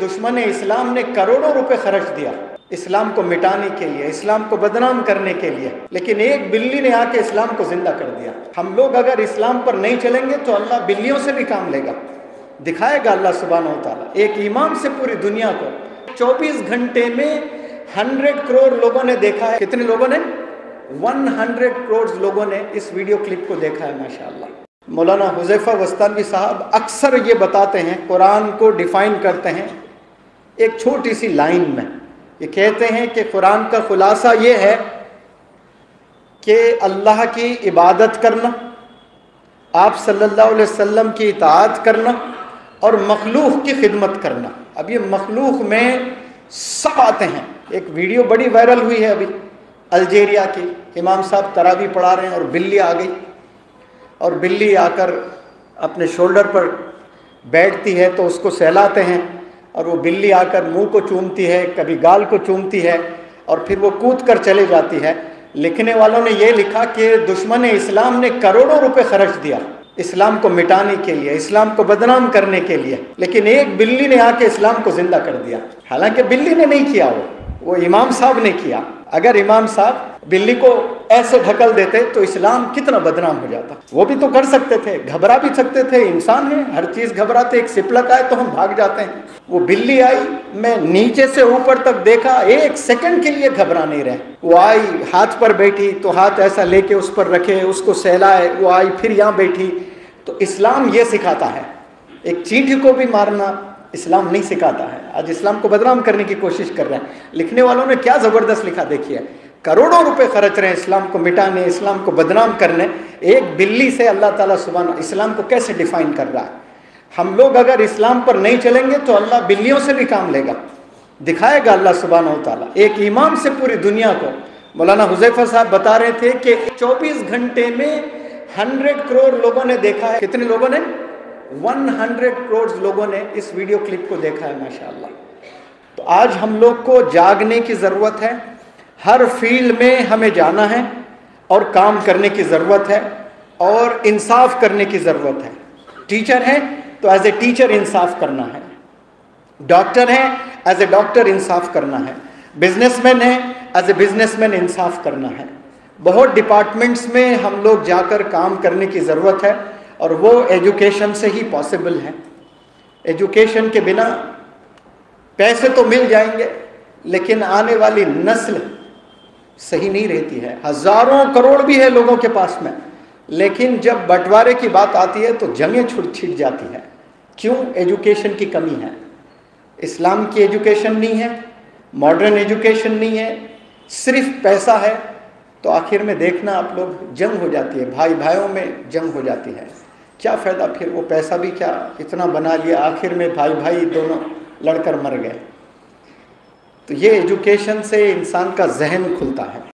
दुश्मन इस्लाम ने करोड़ों रुपए खर्च दिया इस्लाम को मिटाने के लिए, इस्लाम को बदनाम करने के लिए, लेकिन एक बिल्ली ने आके इस्लाम को जिंदा कर दिया। हम लोग अगर इस्लाम पर नहीं चलेंगे तो अल्लाह बिल्लियों से भी काम लेगा, दिखाएगा अल्लाह सुब्हानहू व तआला। एक इमाम से पूरी दुनिया को 24 घंटे में 100 करोड़ लोगों ने देखा है। कितने लोगों ने? 100 करोड़ लोगों ने इस वीडियो क्लिप को देखा है माशाअल्लाह। मौलाना हुज़ैफा वस्तानवी साहब अक्सर ये बताते हैं, कुरान को डिफाइन करते हैं एक छोटी सी लाइन में। ये कहते हैं कि कुरान का खुलासा ये है कि अल्लाह की इबादत करना, आप सल्लल्लाहु अलैहि वसल्लम की इताअत करना और मखलूक की खिदमत करना। अब ये मखलूक में सब आते हैं। एक वीडियो बड़ी वायरल हुई है अभी अल्जीरिया की, इमाम साहब तरावी पढ़ा रहे हैं और बिल्ली आ गई, और बिल्ली आकर अपने शोल्डर पर बैठती है तो उसको सहलाते हैं, और वो बिल्ली आकर मुंह को चूमती है, कभी गाल को चूमती है, और फिर वो कूद कर चले जाती है। लिखने वालों ने ये लिखा कि दुश्मन इस्लाम ने करोड़ों रुपए खर्च दिया इस्लाम को मिटाने के लिए, इस्लाम को बदनाम करने के लिए, लेकिन एक बिल्ली ने आके इस्लाम को जिंदा कर दिया। हालांकि बिल्ली ने नहीं किया, वो इमाम साहब ने किया। अगर इमाम साहब बिल्ली को ऐसे ढकल देते तो इस्लाम कितना बदनाम हो जाता। वो भी तो कर सकते थे, घबरा भी सकते थे, इंसान है, हर चीज़ घबराते। एक सिपलक आए तो हम भाग जाते हैं। वो बिल्ली आई, मैं नीचे से ऊपर तक देखा, एक सेकंड के लिए घबरा नहीं रहे। वो आई, हाथ पर बैठी तो हाथ ऐसा लेके उस पर रखे, उसको सहलाए। वो आई, फिर यहाँ बैठी। तो इस्लाम ये सिखाता है। एक चींटी को भी मारना इस्लाम नहीं सिखाता है। आज इस्लाम को बदनाम करने की कोशिश कर रहे हैं। लिखने वालों ने क्या ज़बरदस्त लिखा देखिए, करोड़ों रुपए खर्च रहे हैं इस्लाम को मिटाने, इस्लाम को बदनाम करने। एक बिल्ली से अल्लाह ताला सुब्हान इस्लाम को कैसे डिफाइन कर रहा है। हम लोग अगर इस्लाम पर नहीं चलेंगे तो अल्लाह बिल्लियों से भी काम लेगा, दिखाएगा अल्लाह सुब्हानहू व तआला। एक इमाम से पूरी दुनिया को, मौलाना हुज़ैफा साहब बता रहे थे कि 24 घंटे में 100 करोड़ लोगों ने देखा है। कितने लोगों ने? 100 करोड़ लोगों ने इस वीडियो क्लिप को देखा है माशाअल्लाह। तो आज हम लोग को जागने की ज़रूरत है। हर फील्ड में हमें जाना है और काम करने की ज़रूरत है और इंसाफ करने की ज़रूरत है। टीचर है तो एज ए टीचर इंसाफ करना है, डॉक्टर है एज ए डॉक्टर इंसाफ करना है, बिजनेसमैन है एज ए बिजनेसमैन इंसाफ करना है। बहुत डिपार्टमेंट्स में हम लोग जाकर काम करने की ज़रूरत है, और वो एजुकेशन से ही पॉसिबल है। एजुकेशन के बिना पैसे तो मिल जाएंगे, लेकिन आने वाली नस्ल सही नहीं रहती है। हज़ारों करोड़ भी है लोगों के पास में, लेकिन जब बंटवारे की बात आती है तो जंगें छिड़ जाती है। क्यों? एजुकेशन की कमी है। इस्लाम की एजुकेशन नहीं है, मॉडर्न एजुकेशन नहीं है, सिर्फ पैसा है। तो आखिर में देखना आप लोग, जंग हो जाती है, भाई भाइयों में जंग हो जाती है। क्या फ़ायदा फिर? वो पैसा भी क्या इतना बना लिया, आखिर में भाई भाई दोनों लड़कर मर गए। तो ये एजुकेशन से इंसान का जहन खुलता है।